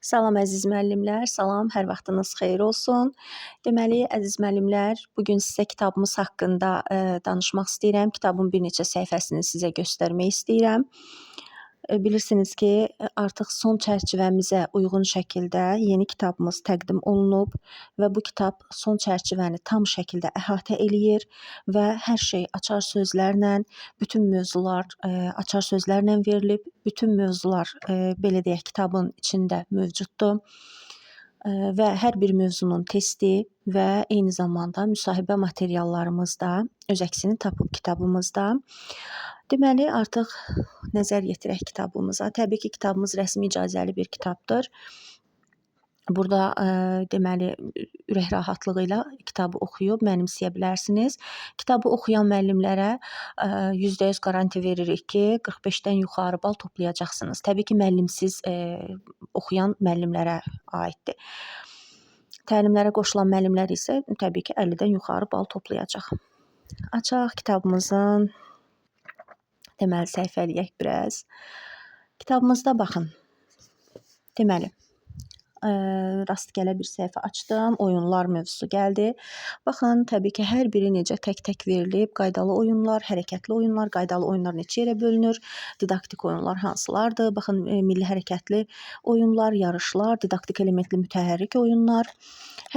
Salam əziz müəllimlər, salam, hər vaxtınız xeyir olsun. Deməli, əziz müəllimlər, bu gün sizə kitabımız haqqında danışmaq istəyirəm. Kitabın bir neçə səhifəsini sizə göstərmək istəyirəm. Bilirsiniz ki, artıq son çərçivəmizə uyğun şəkildə yeni kitabımız təqdim olunub və bu kitab son çərçivəni tam şəkildə əhatə eləyir və hər şey açar sözlərlə, bütün mövzular açar sözlərlə verilib, bütün mövzular belə deyək kitabın içində mövcuddur və hər bir mövzunun testi və eyni zamanda müsahibə materiallarımız da öz əksini tapıb kitabımızda. Deməli, artıq nəzər yetirək kitabımıza. Təbii ki, kitabımız rəsmi icazəli bir kitabdır. Burada deməli, ürək rahatlığı ilə kitabı oxuyub mənimsəyə bilərsiniz. Kitabı oxuyan müəllimlərə %100 qaranti veririk ki, 45-dən yuxarı bal toplayacaqsınız. Təbii ki, müəllimsiz oxuyan müəllimlərə aiddir. Təlimlərə qoşulan müəllimlər isə təbii ki, 50-dən yuxarı bal toplayacaq. Açaq kitabımızın deməli, səhifələyək biraz. Kitabımızda baxın. Deməli, rastgələ bir səhifə açdım. Oyunlar mövzusu gəldi. Baxın, təbii ki, hər biri necə tək-tək verilib. Qaydalı oyunlar, hərəkətli oyunlar, qaydalı oyunlar neçə yerə bölünür? Didaktik oyunlar hansılardır? Baxın, milli hərəkətli oyunlar, yarışlar, didaktik elementli mütəhərrik oyunlar.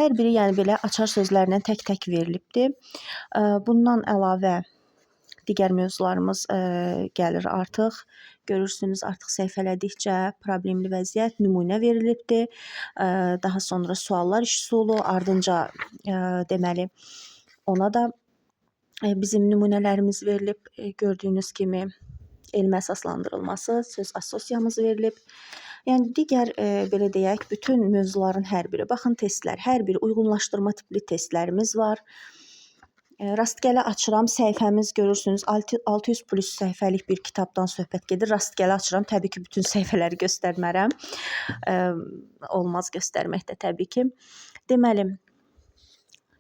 Hər biri yəni belə açar sözlərlə tək-tək verilibdir. Bundan əlavə digər mövzularımız gəlir artıq. Görürsünüz, artıq səhifələdikcə problemli vəziyyət, nümunə verilibdir. Daha sonra suallar üsulu, ardınca deməli, ona da bizim nümunələrimiz verilib. Gördüyünüz kimi elmi əsaslandırılması, söz assosiyamız verilib. Yəni, digər, belə deyək, bütün mövzuların hər biri. Baxın, testlər, hər biri uyğunlaşdırma tipli testlərimiz var. Rastgələ açıram, səhifəmiz görürsünüz 600 plus səhifəlik bir kitabdan söhbət gedir. Rastgələ açıram, təbii ki, bütün səhifələri göstərmərəm. Olmaz göstərmək də təbii ki. Deməli,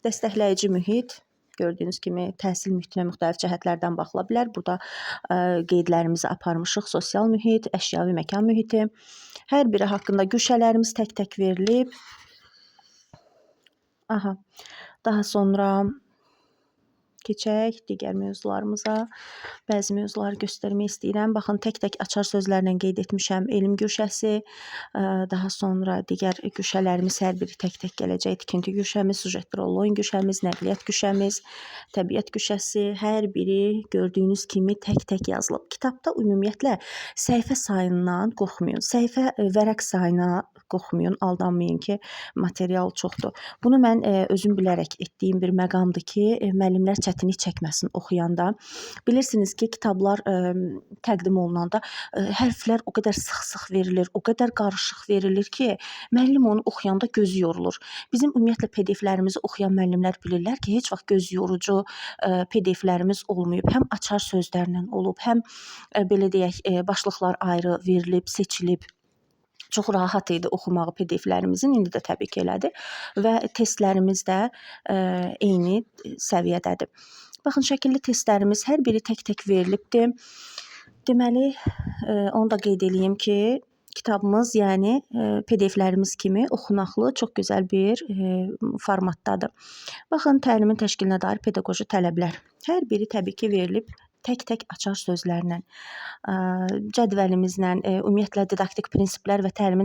dəstəkləyici mühit, gördüyünüz kimi təhsil mühitinə müxtəlif cəhətlərdən baxıla bilər. Burada qeydlərimizi aparmışıq. Sosial mühit, əşyavi məkan mühiti. Hər biri haqqında güşələrimiz tək-tək verilib. Daha sonra keçək digər mövzularımıza. Bəzi mövzuları göstərmək istəyirəm. Baxın, tək-tək açar sözlərlə qeyd etmişəm. Elm güşəsi, daha sonra digər güşələrimiz hər biri tək-tək gələcək. Tikinti güşəmiz, sujet rol oyun güşəmiz, nəqliyyat güşəmiz, təbiət güşəsi, hər biri gördüyünüz kimi tək-tək yazılıb. Kitabda ümumiyyətlə səhifə sayından qorxmayın. Səhifə vərəq sayına qorxmayın, aldanmayın ki, material çoxdur. Bunu mən özüm bilərək etdiyim bir məqamdır ki, müəllimlər çətinlik çəkməsin oxuyanda. Bilirsiniz ki, kitablar təqdim olunanda hərflər o qədər sıx-sıx verilir, o qədər qarışıq verilir ki, müəllim onu oxuyanda gözü yorulur. Bizim ümumiyyətlə PDF-lərimizi oxuyan müəllimlər bilirlər ki, heç vaxt göz yorucu PDF-lərimiz olmayıb. Həm açar sözlərlə olub, həm belə deyək, başlıqlar ayrı verilib, seçilib. Çox rahat idi oxumağı PDF-lərimizin, indi də təbii ki, elədir və testlərimiz də eyni səviyyədədir. Baxın, şəkilli testlərimiz hər biri tək-tək verilibdir. Deməli, onu da qeyd edeyim ki, kitabımız, yəni PDF-lərimiz kimi oxunaqlı, çox gözəl bir formatdadır. Baxın, təlimin təşkilinə dair pedaqoji tələblər. Hər biri təbii ki, verilib tək-tək açar sözlərlə, cədvəlimizlə, ümumiyyətlə didaktik prinsiplər və təlimin